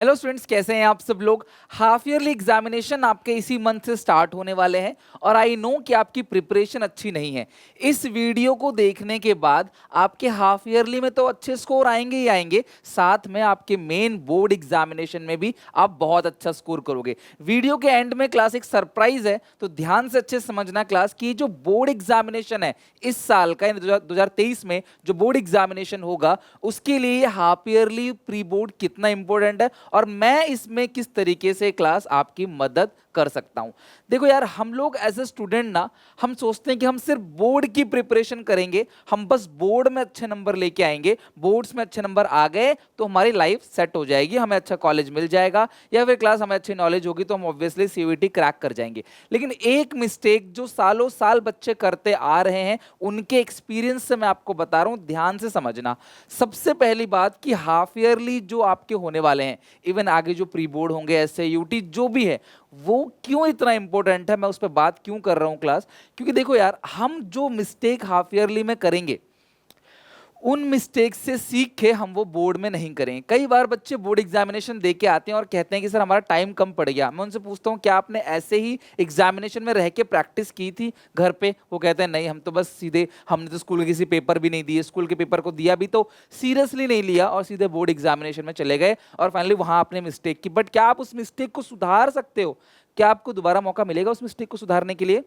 Hello students, कैसे हैं आप सब लोग। हाफ ईयरली एग्जामिनेशन आपके इसी मंथ से स्टार्ट होने वाले हैं और आई नो कि आपकी प्रिपरेशन अच्छी नहीं है। इस वीडियो को देखने के बाद आपके हाफ ईयरली में तो अच्छे स्कोर आएंगे ही आएंगे, साथ में आपके मेन बोर्ड एग्जामिनेशन में भी आप बहुत अच्छा स्कोर करोगे। वीडियो के एंड में क्लास एक सरप्राइज है, तो ध्यान से अच्छे समझना क्लास की जो बोर्ड एग्जामिनेशन है इस साल का, 2023 में जो बोर्ड एग्जामिनेशन होगा उसके लिए हाफ ईयरली प्री बोर्ड कितना इंपॉर्टेंट है और मैं इसमें किस तरीके से क्लास आपकी मदद कर सकता हूं। देखो यार, हम लोग एज ए स्टूडेंट ना, हम सोचते हैं कि हम सिर्फ बोर्ड की प्रिपरेशन करेंगे, हम बस बोर्ड में अच्छे नंबर लेके आएंगे, बोर्ड्स में अच्छे नंबर आ गए तो हमारी लाइफ सेट हो जाएगी, हमें अच्छा कॉलेज मिल जाएगा या फिर क्लास हमें अच्छी नॉलेज होगी तो हम ऑब्वियसली सीयूईटी क्रैक कर जाएंगे। लेकिन एक मिस्टेक जो सालों साल बच्चे करते आ रहे हैं, उनके एक्सपीरियंस से मैं आपको बता रहा हूं, ध्यान से समझना। सबसे पहली बात कि हाफ ईयरली जो आपके होने वाले हैं, इवन आगे जो प्री बोर्ड होंगे, एसए यूटी जो भी है, वो क्यों इतना इंपॉर्टेंट है, मैं उस पर बात क्यों कर रहा हूं क्लास। क्योंकि देखो यार, हम जो मिस्टेक हाफ ईयरली में करेंगे उन मिस्टेक से सीख के हम वो बोर्ड में नहीं करेंगे। कई बार बच्चे बोर्ड एग्जामिनेशन दे के आते हैं और कहते हैं कि सर हमारा टाइम कम पड़ गया। मैं उनसे पूछता हूँ क्या आपने ऐसे ही एग्जामिनेशन में रह के प्रैक्टिस की थी घर पे? वो कहते हैं नहीं, हम तो बस सीधे, हमने तो स्कूल के किसी पेपर भी नहीं दिए, स्कूल के पेपर को दिया भी तो सीरियसली नहीं लिया और सीधे बोर्ड एग्जामिनेशन में चले गए और फाइनली वहां आपने मिस्टेक की। बट क्या आप उस मिस्टेक को सुधार सकते हो? क्या आपको दोबारा मौका मिलेगा उस मिस्टेक को सुधारने के लिए?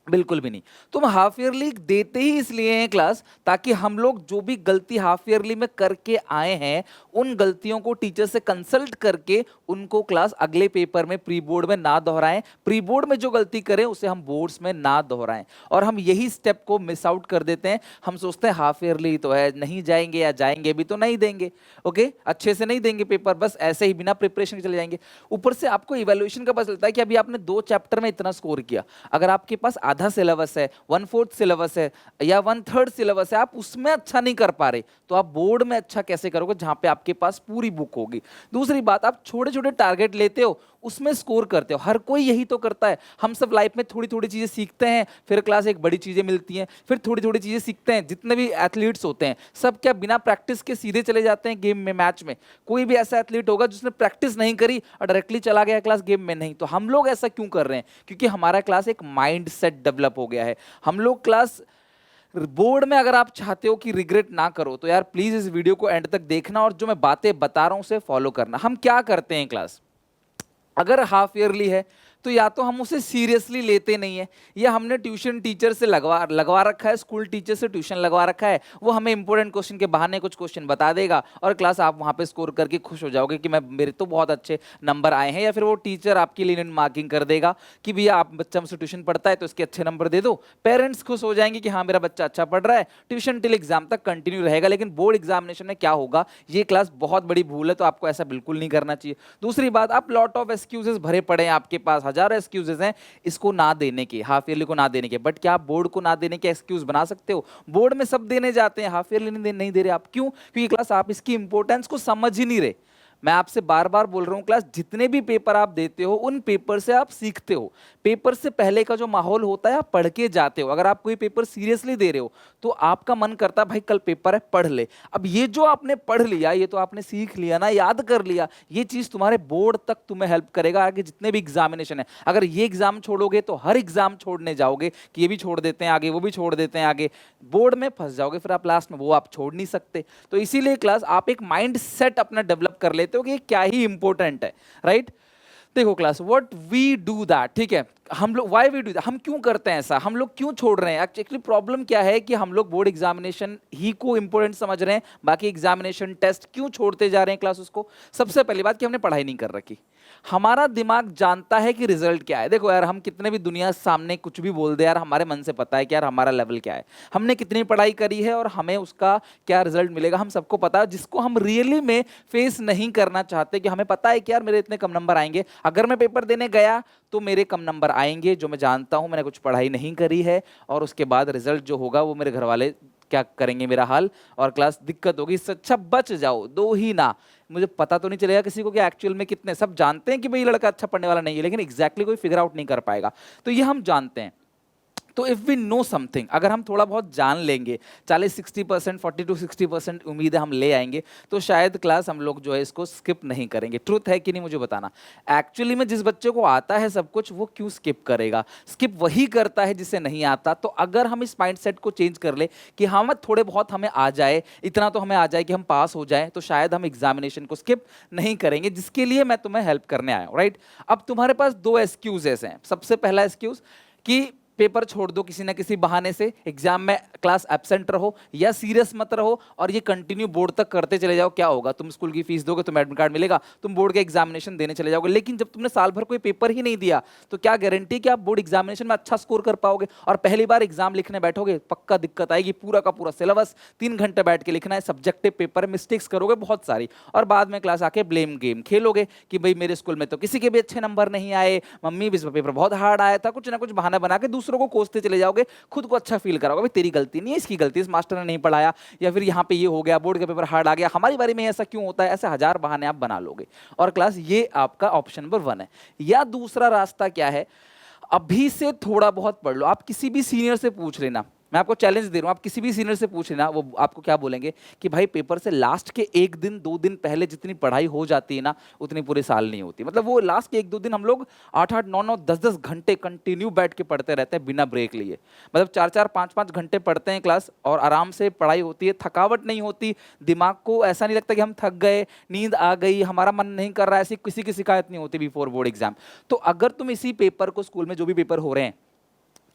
बिल्कुल भी नहीं। तुम हाफ ईयरली देते ही इसलिए हैं क्लास, ताकि हम लोग जो भी गलती हाफ ईयरली में करके आए हैं उन गलतियों को टीचर से कंसल्ट करके उनको क्लास अगले पेपर में प्री बोर्ड में ना दोहराएं, प्री बोर्ड में जो गलती करें उसे हम बोर्ड्स में ना दोहराएं। और हम यही स्टेप को मिस आउट कर देते हैं। हम सोचते हैं हाफ ईयरली तो है, नहीं जाएंगे या जाएंगे भी तो नहीं देंगे, ओके, अच्छे से नहीं देंगे पेपर, बस ऐसे ही बिना प्रिपरेशन के चले जाएंगे। ऊपर से आपको इवैल्यूएशन का पता चलता है कि अभी आपने 2 चैप्टर में इतना स्कोर किया, अगर आपके पास आधा सिलेबस है, 1/4 सिलेबस है या 1/3 सिलेबस है, आप उसमें अच्छा नहीं कर पा रहे, तो आप बोर्ड में अच्छा कैसे करोगे जहां पे आपके पास पूरी बुक होगी। दूसरी बात, आप छोटे छोटे टारगेट लेते हो, उसमें स्कोर करते हो। हर कोई यही तो करता है। हम सब लाइफ में थोड़ी थोड़ी चीजें सीखते हैं, फिर क्लास एक बड़ी चीजें मिलती हैं, फिर थोड़ी थोड़ी चीजें सीखते हैं। जितने भी एथलीट्स होते हैं सब क्या बिना प्रैक्टिस के सीधे चले जाते हैं गेम में, मैच में? कोई भी ऐसा एथलीट होगा जिसने प्रैक्टिस नहीं करी और डायरेक्टली चला गया क्लास गेम में? नहीं। तो हम लोग ऐसा क्यों कर रहे हैं? क्योंकि हमारा क्लास एक माइंड सेट डेवलप हो गया है। हम लोग क्लास बोर्ड में, अगर आप चाहते हो कि रिग्रेट ना करो तो यार प्लीज इस वीडियो को एंड तक देखना और जो मैं बातें बता रहा हूं उसे फॉलो करना। हम क्या करते हैं क्लास, अगर हाफ ईयरली है तो या तो हम उसे सीरियसली लेते नहीं है, या हमने ट्यूशन टीचर से लगवा लगवा रखा है, स्कूल टीचर से ट्यूशन लगवा रखा है, वो हमें इंपॉर्टेंट क्वेश्चन के बहाने कुछ क्वेश्चन बता देगा और क्लास आप वहां पे स्कोर करके खुश हो जाओगे कि मैं, मेरे तो बहुत अच्छे नंबर आए हैं। या फिर वो टीचर आपके लिए मार्किंग कर देगा कि भैया आप, बच्चा मुझसे ट्यूशन पढ़ता है तो इसके अच्छे नंबर दे दो। पेरेंट्स खुश हो जाएंगे कि हाँ मेरा बच्चा अच्छा पढ़ रहा है, ट्यूशन टिल एग्जाम तक कंटिन्यू रहेगा। लेकिन बोर्ड एग्जामिनेशन में क्या होगा, ये क्लास बहुत बड़ी भूल है, तो आपको ऐसा बिल्कुल नहीं करना चाहिए। दूसरी बात, आप लॉट ऑफ एक्सक्यूजेस भरे पड़े हैं, आपके पास हजारों एक्सक्यूजेस हैं इसको ना देने के, हाफ ईयरली को ना देने के। बट क्या आप बोर्ड को ना देने के एक्सक्यूज बना सकते हो? बोर्ड में सब देने जाते हैं, हाफ ईयरली नहीं दे रहे आप, क्यों? क्योंकि क्लास आप इसकी इंपॉर्टेंस को समझ ही नहीं रहे। मैं आपसे बार बार बोल रहा हूं क्लास, जितने भी पेपर आप देते हो उन पेपर से आप सीखते हो। पेपर से पहले का जो माहौल होता है आप पढ़ के जाते हो। अगर आप कोई पेपर सीरियसली दे रहे हो तो आपका मन करता है भाई कल पेपर है, पढ़ ले। अब ये जो आपने पढ़ लिया, ये तो आपने सीख लिया ना, याद कर लिया, ये चीज तुम्हारे बोर्ड तक तुम्हें हेल्प करेगा आगे जितने भी एग्जामिनेशन है। अगर ये एग्जाम छोड़ोगे तो हर एग्जाम छोड़ने जाओगे कि ये भी छोड़ देते हैं आगे, वो भी छोड़ देते हैं आगे, बोर्ड में फंस जाओगे फिर आप लास्ट में, वो आप छोड़ नहीं सकते। तो इसीलिए क्लास आप एक माइंड सेट अपना डेवलप कर लेते हो कि क्या ही इंपॉर्टेंट है, राइट? देखो class, what we do that, ठीक है, हम लोग व्हाई वी डू दैट, हम क्यों करते हैं ऐसा, हम लोग क्यों छोड़ रहे हैं? एक्चुअली प्रॉब्लम क्या है कि हम लोग बोर्ड एग्जामिनेशन ही को इंपॉर्टेंट समझ रहे हैं, बाकी एग्जामिनेशन टेस्ट क्यों छोड़ते जा रहे हैं क्लास उसको? सबसे पहली बात कि हमने पढ़ाई नहीं कर रखी। हमारा दिमाग जानता है कि रिजल्ट क्या है। देखो यार, हम कितने भी दुनिया सामने कुछ भी बोल दे यार, हमारे मन से पता है कि यार हमारा लेवल क्या है, हमने कितनी पढ़ाई करी है और हमें उसका क्या रिजल्ट मिलेगा, हम सबको पता है। जिसको हम रियली में फेस नहीं करना चाहते, कि हमें पता है कि यार मेरे इतने कम नंबर आएंगे, अगर मैं पेपर देने गया तो मेरे कम नंबर आएंगे, जो मैं जानता हूं मैंने कुछ पढ़ाई नहीं करी है, और उसके बाद रिजल्ट जो होगा वो मेरे घर वाले क्या करेंगे मेरा हाल, और क्लास दिक्कत होगी। इससे अच्छा बच जाओ, दो ही ना। मुझे पता तो नहीं चलेगा किसी को कि एक्चुअल में कितने, सब जानते हैं कि भाई लड़का अच्छा पढ़ने वाला नहीं है, लेकिन एग्जैक्टली कोई फिगर आउट नहीं कर पाएगा। तो ये हम जानते हैं। तो इफ वी नो समथिंग, अगर हम थोड़ा बहुत जान लेंगे, 40-60%, 40 to 60% उम्मीद है हम ले आएंगे, तो शायद क्लास हम लोग जो है इसको स्किप नहीं करेंगे। ट्रुथ है कि नहीं मुझे बताना। एक्चुअली में जिस बच्चे को आता है सब कुछ, वो क्यों स्किप करेगा? स्किप वही करता है जिसे नहीं आता। तो अगर हम इस माइंडसेट को चेंज कर ले कि हम थोड़े बहुत हमें आ जाए, इतना तो हमें आ जाए कि हम पास हो जाए, तो शायद हम एग्जामिनेशन को स्किप नहीं करेंगे, जिसके लिए मैं तुम्हें हेल्प करने आया हूं, राइट? अब तुम्हारे पास दो एक्सक्यूजेस हैं। सबसे पहला एक्सक्यूज कि पेपर छोड़ दो किसी ना किसी बहाने से, एग्जाम में क्लास एब्सेंट रहो या सीरियस मत रहो और ये कंटिन्यू बोर्ड तक करते चले जाओ। क्या होगा? तुम स्कूल की फीस दोगे, तुम्हें एडमिट कार्ड मिलेगा, तुम बोर्ड के एग्जामिनेशन देने चले जाओगे। लेकिन जब तुमने साल भर कोई पेपर ही नहीं दिया, तो क्या गारंटी कि आप बोर्ड एग्जामिनेशन में अच्छा स्कोर कर पाओगे? और पहली बार एग्जाम लिखने बैठोगे, पक्का दिक्कत आएगी। पूरा का पूरा सिलेबस 3 घंटे बैठ के लिखना है, सब्जेक्टिव पेपर, मिस्टेक्स करोगे बहुत सारी, और बाद में क्लास आके ब्लेम गेम खेलोगे कि भाई मेरे स्कूल में तो किसी के भी अच्छे नंबर नहीं आए, मम्मी इस पेपर बहुत हार्ड आया था, कुछ ना कुछ बहाना बना के दूसरों को कोसते चले जाओगे, खुद को अच्छा फील कराओगे, तेरी गलती नहीं है, इसकी गलती, इस मास्टर ने नहीं पढ़ाया, या फिर यहाँ पे ये हो गया, बोर्ड का पेपर हार्ड आ गया, हमारी बारी में ऐसा क्यों होता है। ऐसे हजार बहाने आप बना लोगे। और क्लास ये आपका ऑप्शन नंबर 1 है। या दूसरा रास्ता क्या है? अभी से थोड़ा बहुत पढ़ लो। आप किसी भी सीनियर से पूछ लेना, मैं आपको चैलेंज दे रहा हूं, आप किसी भी सीनियर से पूछ लेना, वो आपको क्या बोलेंगे कि भाई पेपर से लास्ट के 1 दिन 2 दिन पहले जितनी पढ़ाई हो जाती है ना, उतनी पूरे साल नहीं होती। मतलब वो लास्ट के 1-2 दिन हम लोग 8-8 9-9 10-10 घंटे कंटिन्यू बैठ के पढ़ते रहते हैं बिना ब्रेक लिए। मतलब 4-4 5-5 घंटे पढ़ते हैं क्लास, और आराम से पढ़ाई होती है, थकावट नहीं होती, दिमाग को ऐसा नहीं लगता कि हम थक गए, नींद आ गई, हमारा मन नहीं कर रहा है, ऐसी किसी की शिकायत नहीं होती बिफोर बोर्ड एग्जाम। तो अगर तुम इसी पेपर को, स्कूल में जो भी पेपर हो रहे हैं,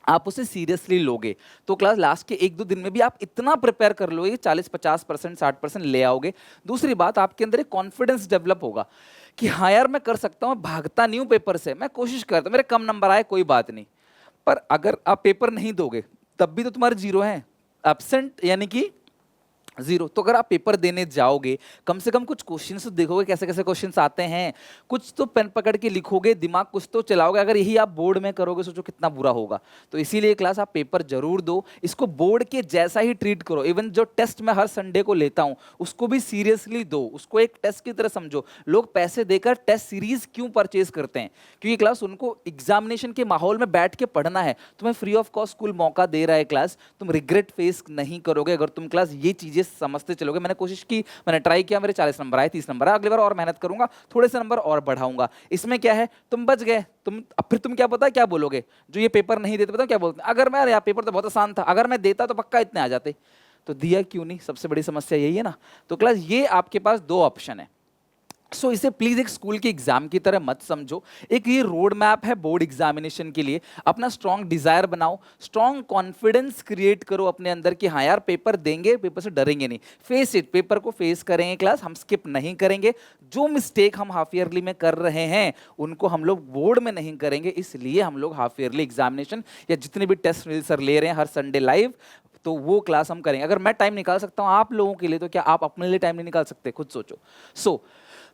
आप उसे सीरियसली लोगे, तो क्लास लास्ट के 1-2 दिन में भी आप इतना प्रिपेयर कर लोगे, 40-50%, 60% ले आओगे। दूसरी बात, आपके अंदर एक कॉन्फिडेंस डेवलप होगा कि हाँ यार मैं कर सकता हूँ, भागता नहीं हूँ पेपर से, मैं कोशिश करता हूँ, मेरे कम नंबर आए कोई बात नहीं। पर अगर आप पेपर नहीं दोगे, तब भी तो तुम्हारे जीरो हैं, एब्सेंट यानी कि जीरो। तो अगर आप पेपर देने जाओगे, कम से कम कुछ क्वेश्चंस तो देखोगे कैसे कैसे क्वेश्चंस आते हैं, कुछ तो पेन पकड़ के लिखोगे, दिमाग कुछ तो चलाओगे। अगर यही आप बोर्ड में करोगे, सोचो कितना बुरा होगा। तो इसीलिए क्लास आप पेपर जरूर दो, इसको बोर्ड के जैसा ही ट्रीट करो। इवन जो टेस्ट मैं हर संडे को लेता हूं, उसको भी सीरियसली दो, उसको एक टेस्ट की तरह समझो। लोग पैसे देकर टेस्ट सीरीज क्यों परचेज करते हैं? क्योंकि क्लास उनको एग्जामिनेशन के माहौल में बैठ के पढ़ना है। तुम्हें फ्री ऑफ कॉस्ट स्कूल मौका दे रहा है क्लास, तुम रिग्रेट फेस नहीं करोगे अगर तुम क्लास ये चीजें समझते चलोगे। मैंने कोशिश की, मैंने ट्राई किया, मेरे 40 नंबर आए, 30 नंबर आए, अगली बार और मेहनत करूंगा, थोड़े से नंबर और बढ़ाऊंगा। इसमें क्या है, तुम बच गए। तुम अब फिर तुम क्या पता क्या बोलोगे, जो ये पेपर नहीं देते, पता क्या बोलते हैं? अगर मैं, यार पेपर तो बहुत आसान था, अगर मैं देता तो पक्का इतने आ जाते। तो दिया क्यों नहीं? सबसे बड़ी समस्या यही है ना। तो क्लास ये आपके पास दो ऑप्शन है। सो इसे प्लीज एक स्कूल के एग्जाम की तरह मत समझो, एक ये रोड मैप है बोर्ड एग्जामिनेशन के लिए। अपना स्ट्रॉन्ग डिजायर बनाओ, स्ट्रॉन्ग कॉन्फिडेंस क्रिएट करो अपने अंदर कि हाँ यार पेपर देंगे, पेपर से डरेंगे नहीं, फेस इट, पेपर को फेस करेंगे क्लास, हम स्किप नहीं करेंगे। जो मिस्टेक हम हाफ ईयरली में कर रहे हैं, उनको हम लोग बोर्ड में नहीं करेंगे। इसलिए हम लोग हाफ ईयरली एग्जामिनेशन या जितने भी टेस्ट सर ले रहे हैं हर संडे लाइव, तो वो क्लास हम करेंगे। अगर मैं टाइम निकाल सकता हूँ आप लोगों के लिए, तो क्या आप अपने लिए टाइम नहीं निकाल सकते? खुद सोचो।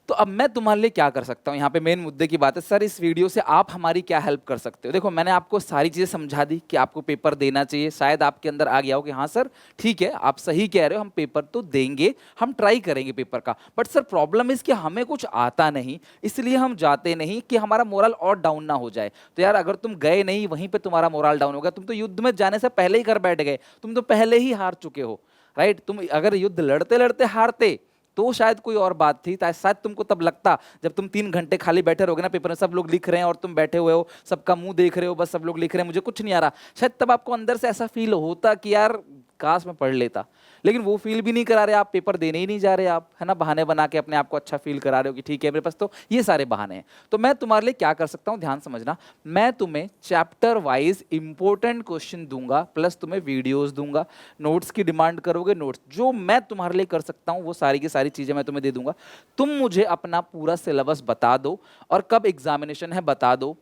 तो अब मैं तुम्हारे लिए क्या कर सकता हूँ? यहाँ पे मेन मुद्दे की बात है, सर इस वीडियो से आप हमारी क्या हेल्प कर सकते हो? देखो मैंने आपको सारी चीज़ें समझा दी कि आपको पेपर देना चाहिए। शायद आपके अंदर आ गया हो कि हाँ सर ठीक है, आप सही कह रहे हो, हम पेपर तो देंगे, हम ट्राई करेंगे पेपर का। बट सर प्रॉब्लम इस कि हमें कुछ आता नहीं, इसलिए हम जाते नहीं, कि हमारा मोरल और डाउन ना हो जाए। तो यार अगर तुम गए नहीं, वहीं पर तुम्हारा मोरल डाउन हो गया, तुम तो युद्ध में जाने से पहले ही घर बैठ गए, तुम तो पहले ही हार चुके हो, राइट? तुम अगर युद्ध लड़ते लड़ते हारते तो शायद कोई और बात थी, शायद तुमको तब लगता, जब तुम 3 घंटे खाली बैठे रहोगे ना, पेपर में सब लोग लिख रहे हैं और तुम बैठे हुए हो, सबका मुंह देख रहे हो, बस सब लोग लिख रहे हैं, मुझे कुछ नहीं आ रहा, शायद तब आपको अंदर से ऐसा फील होता कि यार काश मैं पढ़ लेता। लेकिन वो फील भी नहीं करा रहे आप, पेपर देने ही नहीं जा रहे आप, है ना, बहाने बना के अपने आप को अच्छा फील करा रहे हो कि ठीक है मेरे पास तो ये सारे बहाने हैं। तो मैं तुम्हारे लिए क्या कर सकता हूँ, ध्यान समझना। मैं तुम्हें चैप्टर वाइज इंपॉर्टेंट क्वेश्चन दूंगा, प्लस तुम्हें वीडियोस दूंगा। नोट्स की डिमांड करोगे, नोट्स जो मैं तुम्हारे लिए कर सकता हूँ वो सारी की सारी चीजें मैं तुम्हें दे दूंगा। तुम मुझे अपना पूरा सिलेबस बता दो और कब एग्जामिनेशन है बता दो।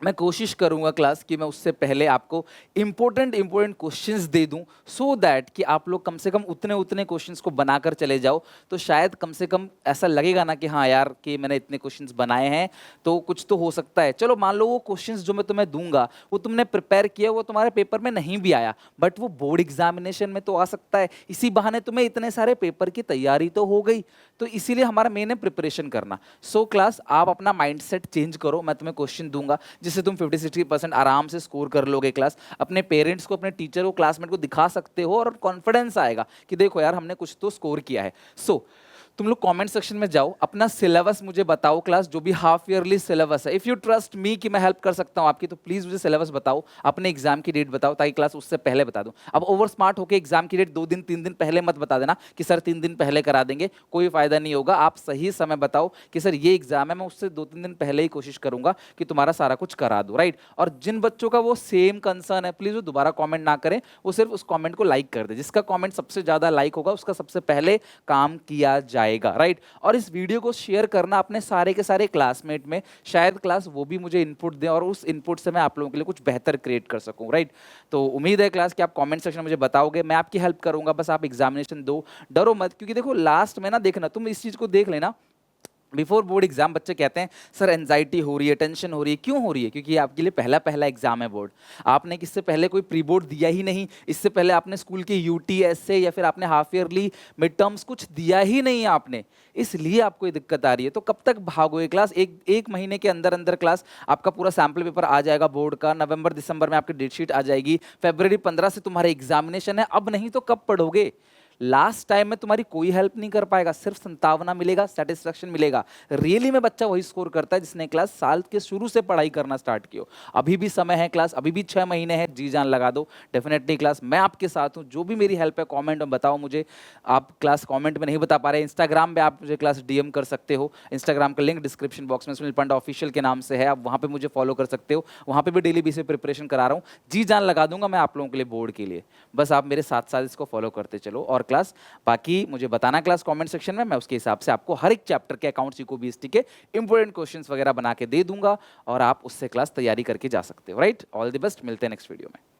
मैं कोशिश करूंगा क्लास कि मैं उससे पहले आपको इंपॉर्टेंट क्वेश्चंस दे दूं, सो दैट कि आप लोग कम से कम उतने क्वेश्चंस को बनाकर चले जाओ। तो शायद कम से कम ऐसा लगेगा ना कि हाँ यार कि मैंने इतने क्वेश्चंस बनाए हैं तो कुछ तो हो सकता है। चलो मान लो वो क्वेश्चंस जो मैं तुम्हें दूंगा वो तुमने प्रिपेयर किया, वो तुम्हारे पेपर में नहीं भी आया, बट वो बोर्ड एग्जामिनेशन में तो आ सकता है। इसी बहाने तुम्हें इतने सारे पेपर की तैयारी तो हो गई। तो इसीलिए हमारा मेन है प्रिपरेशन करना। सो क्लास आप अपना माइंडसेट चेंज करो, मैं तुम्हें क्वेश्चन दूंगा जिससे तुम 50-60% आराम से स्कोर कर लोगे क्लास। अपने पेरेंट्स को, अपने टीचर को, क्लासमेट को दिखा सकते हो और कॉन्फिडेंस आएगा कि देखो यार हमने कुछ तो स्कोर किया है। सो तुम लोग कमेंट सेक्शन में जाओ, अपना सिलेबस मुझे बताओ क्लास, जो भी हाफ ईयरली सिलेबस है। इफ यू ट्रस्ट मी कि मैं हेल्प कर सकता हूं आपकी, तो प्लीज मुझे सिलेबस बताओ, अपने एग्जाम की डेट बताओ, ताकि क्लास उससे पहले बता दूं। अब ओवर स्मार्ट होकर एग्जाम की डेट 2 दिन 3 दिन पहले मत बता देना कि सर 3 दिन पहले करा देंगे, कोई फायदा नहीं होगा। आप सही समय बताओ कि सर ये एग्जाम है, मैं उससे 2-3 दिन पहले ही कोशिश करूंगा कि तुम्हारा सारा कुछ करा दूं, राइट। और जिन बच्चों का वो सेम कंसर्न है, प्लीज वो दोबारा कॉमेंट ना करें, वो सिर्फ उस कॉमेंट को लाइक कर दे। जिसका कॉमेंट सबसे ज्यादा लाइक होगा उसका सबसे पहले काम किया जाएगा, राइट। और इस वीडियो को शेयर करना अपने सारे के सारे क्लासमेट में, शायद क्लास वो भी मुझे इनपुट दें और उस इनपुट से मैं आप लोगों के लिए कुछ बेहतर क्रिएट कर सकूं, राइट। तो उम्मीद है क्लास कि आप कमेंट सेक्शन में मुझे बताओगे, मैं आपकी हेल्प करूंगा। बस आप एग्जामिनेशन दो, डरो मत, क्योंकि देखो लास्ट में ना, देखना तुम इस चीज को देख लेना, बिफोर बोर्ड एग्जाम बच्चे कहते हैं सर एंजाइटी हो रही है, टेंशन हो रही है। क्यों हो रही है? क्योंकि आपके लिए पहला पहला एग्जाम है बोर्ड। आपने इससे पहले कोई प्री बोर्ड दिया ही नहीं, इससे पहले आपने स्कूल के यूटीएस से या फिर आपने हाफ ईयरली मिड टर्म्स कुछ दिया ही नहीं आपने, इसलिए आपको ये दिक्कत आ रही है। तो कब तक भागोगे क्लास? एक महीने के अंदर अंदर क्लास आपका पूरा सैम्पल पेपर आ जाएगा बोर्ड का, नवंबर दिसंबर में आपकी डेट शीट आ जाएगी, फरवरी 15 से तुम्हारा एग्जामिनेशन है। अब नहीं तो कब पढ़ोगे? लास्ट टाइम में तुम्हारी कोई हेल्प नहीं कर पाएगा, सिर्फ संतावना मिलेगा, सेटिस्फेक्शन मिलेगा। रियली में बच्चा वही स्कोर करता है जिसने क्लास साल के शुरू से पढ़ाई करना स्टार्ट किया। अभी भी समय है क्लास, अभी भी 6 महीने हैं, जी जान लगा दो। डेफिनेटली क्लास मैं आपके साथ हूँ, जो भी मेरी हेल्प है कमेंट में बताओ मुझे। आप क्लास कमेंट में नहीं बता पा रहे, इंस्टाग्राम पे आप मुझे क्लास डीएम कर सकते हो। इंस्टाग्राम का लिंक डिस्क्रिप्शन बॉक्स में सुनील पंडा ऑफिशियल के नाम से है, आप वहाँ पे मुझे फॉलो कर सकते हो। वहाँ पे भी डेली बेसिस पे प्रिपरेशन करा रहा हूँ, जी जान लगा दूंगा मैं आप लोगों के लिए बोर्ड के लिए। बस आप मेरे साथ साथ इसको फॉलो करते चलो। और क्लास बाकी मुझे बताना क्लास कमेंट सेक्शन में, मैं उसके हिसाब से आपको हर एक चैप्टर के अकाउंट्स इको बीएसटी के इंपॉर्टेंट क्वेश्चंस वगैरह बना के दे दूंगा और आप उससे क्लास तैयारी करके जा सकते हो, राइट। ऑल द बेस्ट, मिलते हैं नेक्स्ट वीडियो में।